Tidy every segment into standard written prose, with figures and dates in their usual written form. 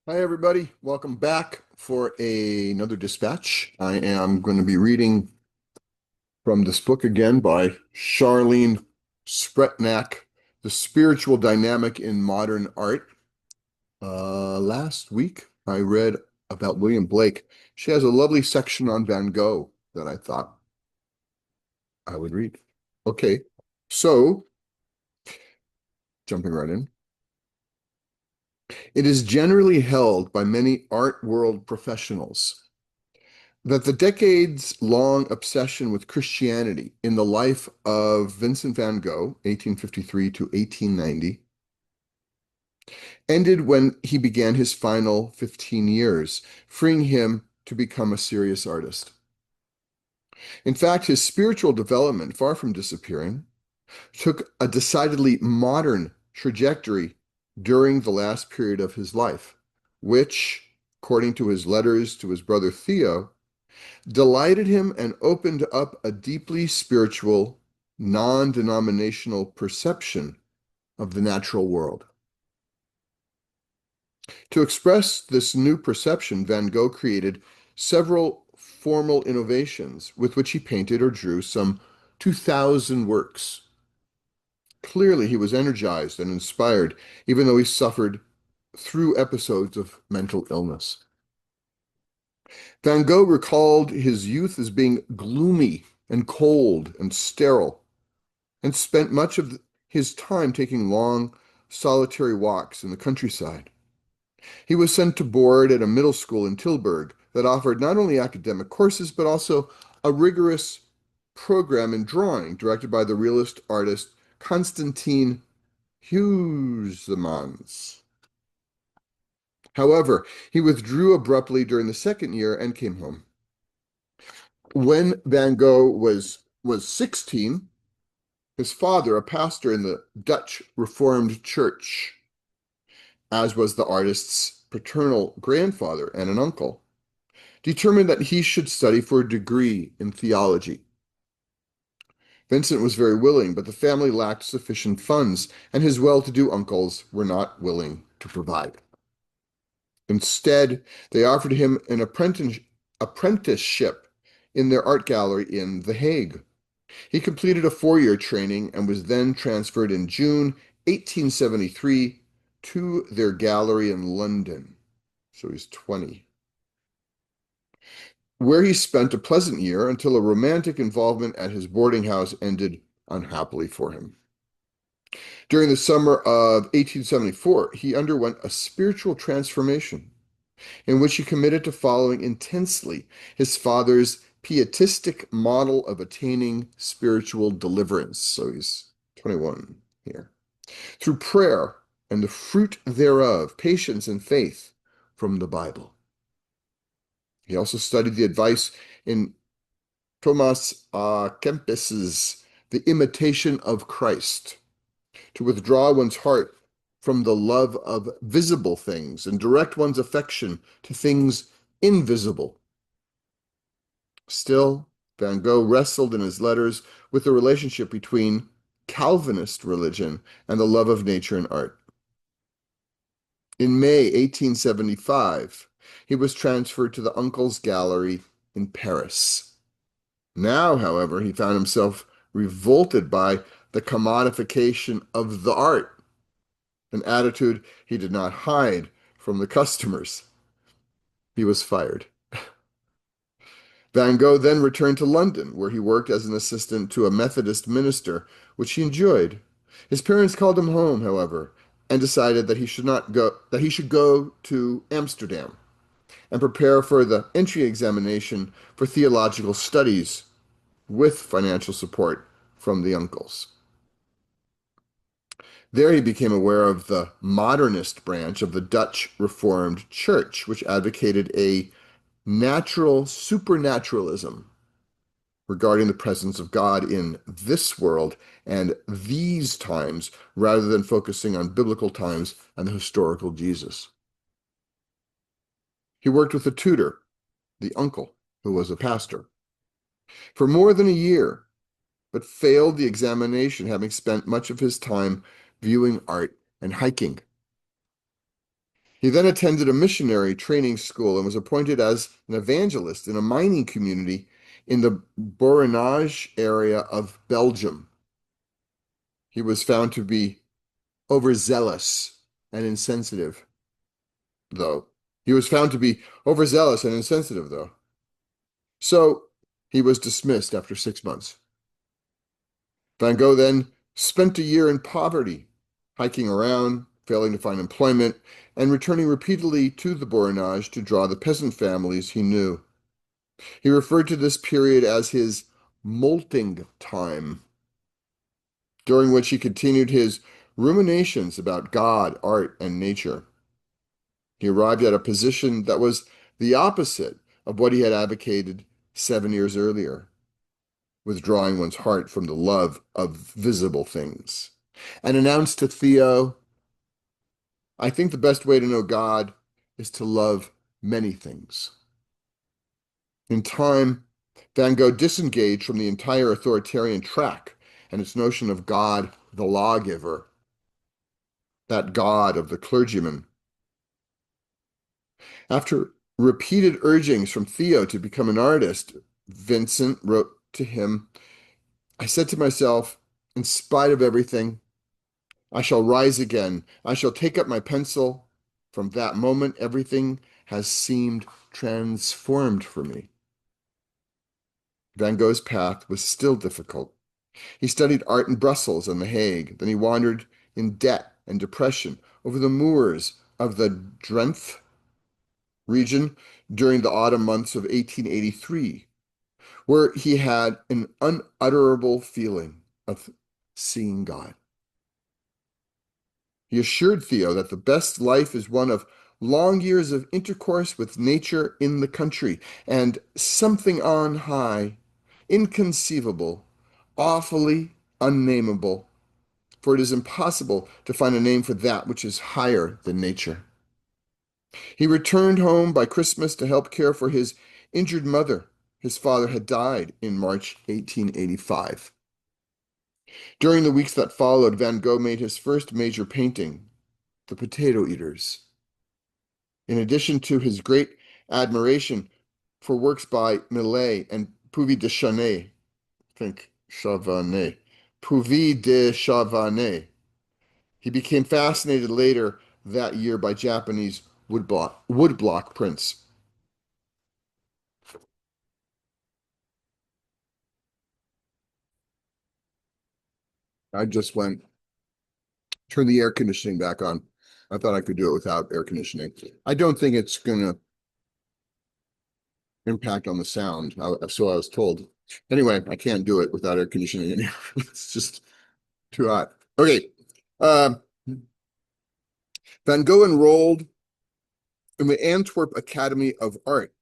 Hi, everybody. Welcome back for another dispatch. I am going to be reading from this book again by Charlene Spretnak, The Spiritual Dynamic in Modern Art. Last week, I read about William Blake. She has a lovely section on Van Gogh that I thought I would read. Okay, so jumping right in. It is generally held by many art world professionals that the decades-long obsession with Christianity in the life of Vincent van Gogh, 1853 to 1890, ended when he began his final 15 years, freeing him to become a serious artist. In fact, his spiritual development, far from disappearing, took a decidedly modern trajectory during the last period of his life, which, according to his letters to his brother Theo, delighted him and opened up a deeply spiritual, non-denominational perception of the natural world. To express this new perception, Van Gogh created several formal innovations with which he painted or drew some 2,000 works. Clearly, he was energized and inspired, even though he suffered through episodes of mental illness. Van Gogh recalled his youth as being gloomy and cold and sterile, and spent much of his time taking long, solitary walks in the countryside. He was sent to board at a middle school in Tilburg that offered not only academic courses, but also a rigorous program in drawing directed by the realist artist Constantine Huysmans. However, he withdrew abruptly during the second year and came home. When Van Gogh was 16, his father, a pastor in the Dutch Reformed Church, as was the artist's paternal grandfather and an uncle, determined that he should study for a degree in theology. Vincent was very willing, but the family lacked sufficient funds, and his well-to-do uncles were not willing to provide. Instead, they offered him an apprenticeship in their art gallery in The Hague. He completed a 4-year training and was then transferred in June 1873 to their gallery in London. So he's 20. Where he spent a pleasant year until a romantic involvement at his boarding house ended unhappily for him. During the summer of 1874, he underwent a spiritual transformation in which he committed to following intensely his father's pietistic model of attaining spiritual deliverance. So he's 21 here. Through prayer and the fruit thereof, patience and faith from the Bible. He also studied the advice in Thomas Kempis's The Imitation of Christ, to withdraw one's heart from the love of visible things and direct one's affection to things invisible. Still, Van Gogh wrestled in his letters with the relationship between Calvinist religion and the love of nature and art. In May 1875, he was transferred to the Uncle's Gallery in Paris. Now, however, he found himself revolted by the commodification of the art, an attitude he did not hide from the customers. He was fired. Van Gogh then returned to London, where he worked as an assistant to a Methodist minister, which he enjoyed. His parents called him home, however, and decided that he should go to Amsterdam and prepare for the entry examination for theological studies with financial support from the uncles. There he became aware of the modernist branch of the Dutch Reformed Church, which advocated a natural supernaturalism regarding the presence of God in this world and these times, rather than focusing on biblical times and the historical Jesus. He worked with a tutor, the uncle, who was a pastor, for more than a year, but failed the examination, having spent much of his time viewing art and hiking. He then attended a missionary training school and was appointed as an evangelist in a mining community in the Borinage area of Belgium. He was found to be overzealous and insensitive, though. He was found to be overzealous and insensitive, though. So he was dismissed after 6 months. Van Gogh then spent a year in poverty, hiking around, failing to find employment, and returning repeatedly to the Borinage to draw the peasant families he knew. He referred to this period as his molting time, during which he continued his ruminations about God, art, and nature. He arrived at a position that was the opposite of what he had advocated 7 years earlier, withdrawing one's heart from the love of visible things, and announced to Theo, I think the best way to know God is to love many things. In time, Van Gogh disengaged from the entire authoritarian track and its notion of God, the lawgiver, that God of the clergyman. After repeated urgings from Theo to become an artist, Vincent wrote to him, I said to myself, in spite of everything, I shall rise again. I shall take up my pencil. From that moment, everything has seemed transformed for me. Van Gogh's path was still difficult. He studied art in Brussels and The Hague. Then he wandered in debt and depression over the moors of the Drenthe region during the autumn months of 1883, where he had an unutterable feeling of seeing God. He assured Theo that the best life is one of long years of intercourse with nature in the country, and something on high, inconceivable, awfully unnameable, for it is impossible to find a name for that which is higher than nature. He returned home by Christmas to help care for his injured mother. His father had died in March 1885. During the weeks that followed, Van Gogh made his first major painting, The Potato Eaters. In addition to his great admiration for works by Millet and Puvis de Chavannes, Puvis de Chavannes, he became fascinated later that year by Japanese woodblock prints. I just turned the air conditioning back on. I thought I could do it without air conditioning. I don't think it's going to impact on the sound, so I was told. Anyway, I can't do it without air conditioning in here. It's just too hot. Okay. Um, Van Gogh enrolled in the Antwerp Academy of Art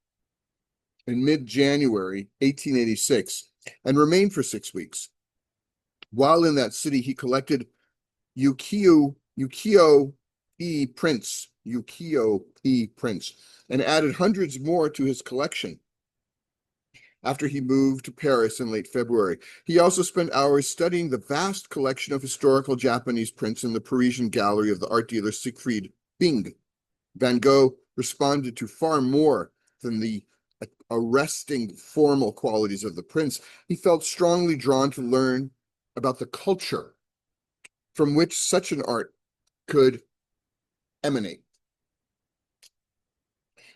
in mid-January 1886 and remained for 6 weeks. While in that city, he collected ukiyo-e prints, and added hundreds more to his collection after he moved to Paris in late February. He also spent hours studying the vast collection of historical Japanese prints in the Parisian gallery of the art dealer Siegfried Bing. Van Gogh responded to far more than the arresting formal qualities of the prints. He felt strongly drawn to learn about the culture from which such an art could emanate.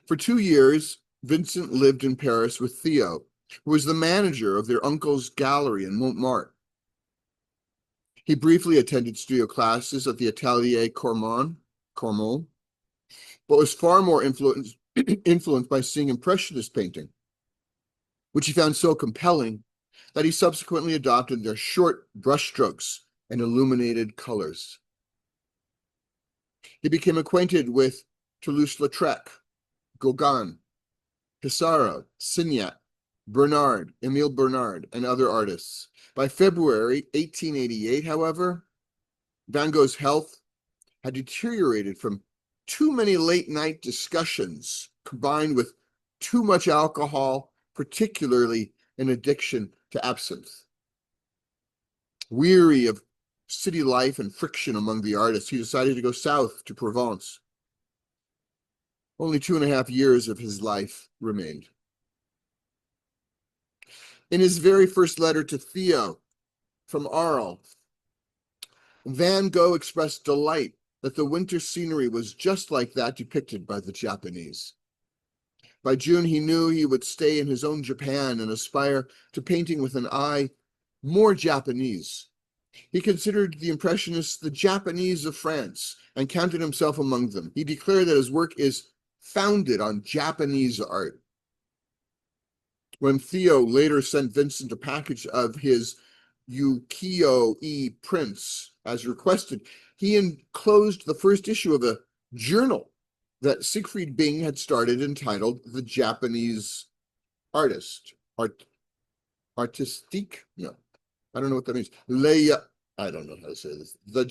For 2 years, Vincent lived in Paris with Theo, who was the manager of their uncle's gallery in Montmartre. He briefly attended studio classes at the Atelier Cormon, but was far more influenced by seeing Impressionist painting, which he found so compelling that he subsequently adopted their short brushstrokes and illuminated colors. He became acquainted with Toulouse-Lautrec, Gauguin, Pissarro, Signac, Bernard, Emile Bernard, and other artists. By February 1888, however, Van Gogh's health had deteriorated from too many late-night discussions combined with too much alcohol, particularly an addiction to absinthe. Weary of city life and friction among the artists, he decided to go south to Provence. Only 2.5 years of his life remained. In his very first letter to Theo from Arles, Van Gogh expressed delight that the winter scenery was just like that depicted by the Japanese. By June, he knew he would stay in his own Japan and aspire to painting with an eye more Japanese. He considered the Impressionists the Japanese of France and counted himself among them. He declared that his work is founded on Japanese art. When Theo later sent Vincent a package of his ukiyo-e prints as requested, he enclosed the first issue of a journal that Siegfried Bing had started entitled The Japanese Artist. Artistique? No, I don't know what that means. I don't know how to say this. The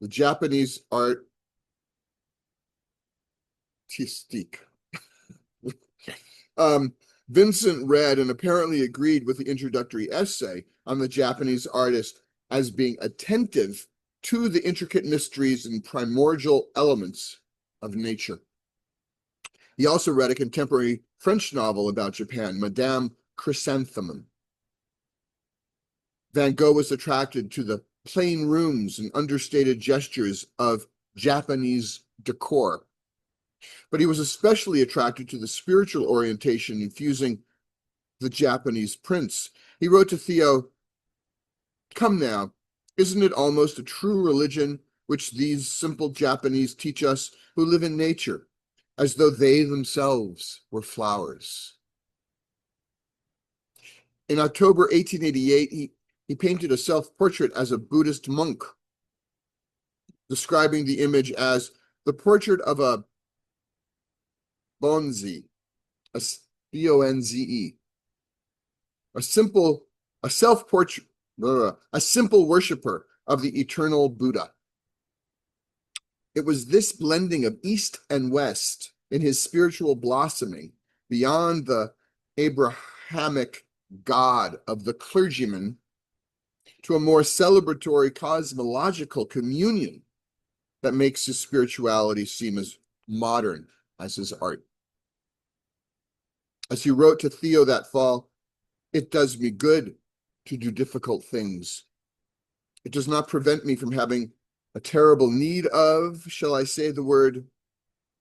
Japanese Artistique. Vincent read and apparently agreed with the introductory essay on the Japanese artist as being attentive to the intricate mysteries and primordial elements of nature. He also read a contemporary French novel about Japan, Madame Chrysanthemum. Van Gogh was attracted to the plain rooms and understated gestures of Japanese decor. But he was especially attracted to the spiritual orientation infusing the Japanese prints. He wrote to Theo, "Come now, isn't it almost a true religion which these simple Japanese teach us who live in nature, as though they themselves were flowers?" In October 1888, he painted a self-portrait as a Buddhist monk, describing the image as the portrait of a bonze, a bonze, a self-portrait, a simple worshiper of the eternal Buddha. It was this blending of East and West in his spiritual blossoming beyond the Abrahamic God of the clergyman to a more celebratory cosmological communion that makes his spirituality seem as modern as his art. As he wrote to Theo that fall, "It does me good to do difficult things. It does not prevent me from having a terrible need of, shall I say the word,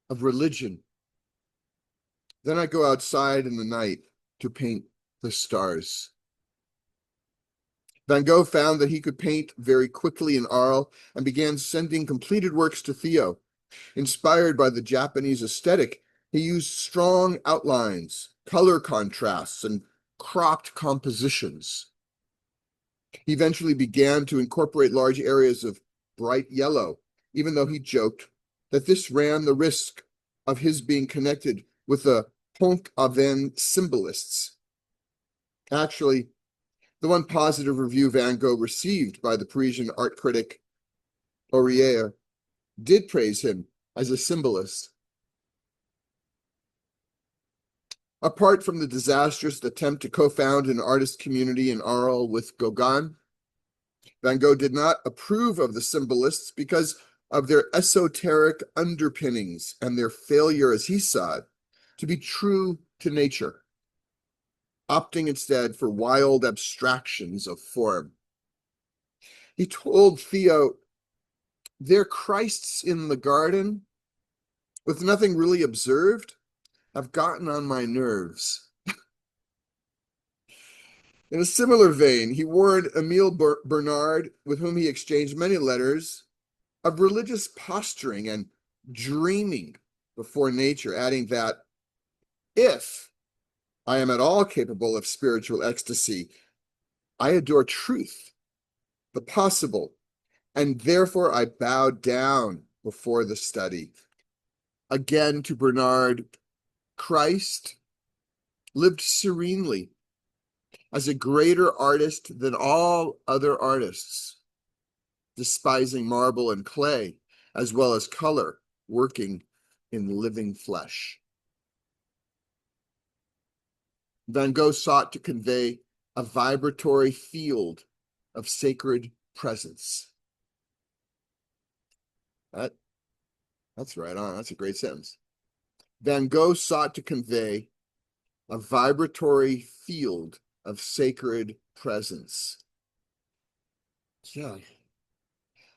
of religion. Then I go outside in the night to paint the stars." Van Gogh found that he could paint very quickly in Arles and began sending completed works to Theo. Inspired by the Japanese aesthetic, he used strong outlines, color contrasts, and cropped compositions. He eventually began to incorporate large areas of bright yellow, even though he joked that this ran the risk of his being connected with the Pont-Aven symbolists. Actually, the one positive review Van Gogh received by the Parisian art critic Aurier did praise him as a symbolist. Apart from the disastrous attempt to co-found an artist community in Arles with Gauguin, Van Gogh did not approve of the symbolists because of their esoteric underpinnings and their failure, as he saw it, to be true to nature, opting instead for wild abstractions of form. He told Theo, "Their Christs in the garden, with nothing really observed, have gotten on my nerves." In a similar vein, he warned Émile Bernard, with whom he exchanged many letters, of religious posturing and dreaming before nature, adding that, "If I am at all capable of spiritual ecstasy, I adore truth, the possible, and therefore I bow down before the study." Again, to Bernard, Christ lived serenely as a greater artist than all other artists, despising marble and clay, as well as color, working in living flesh. Van Gogh sought to convey a vibratory field of sacred presence. That That's right on. That's a great sentence. Van Gogh sought to convey a vibratory field of sacred presence. Yeah.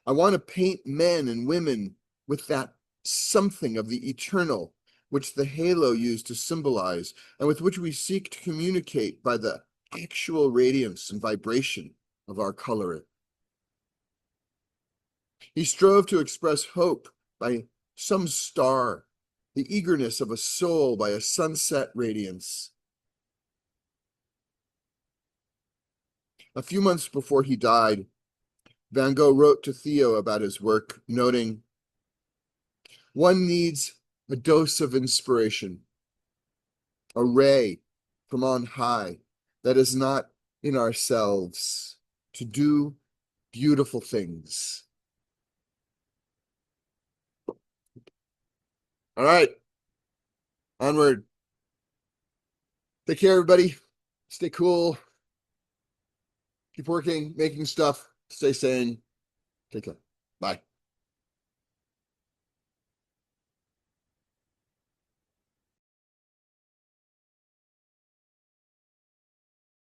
I want to paint men and women with that something of the eternal, which the halo used to symbolize, and with which we seek to communicate by the actual radiance and vibration of our coloring. He strove to express hope by some star, the eagerness of a soul by a sunset radiance. A few months before he died, Van Gogh wrote to Theo about his work, noting, "One needs a dose of inspiration, a ray from on high that is not in ourselves, to do beautiful things." All right, onward. Take care, everybody. Stay cool. Keep working, making stuff. Stay sane. Take care. Bye.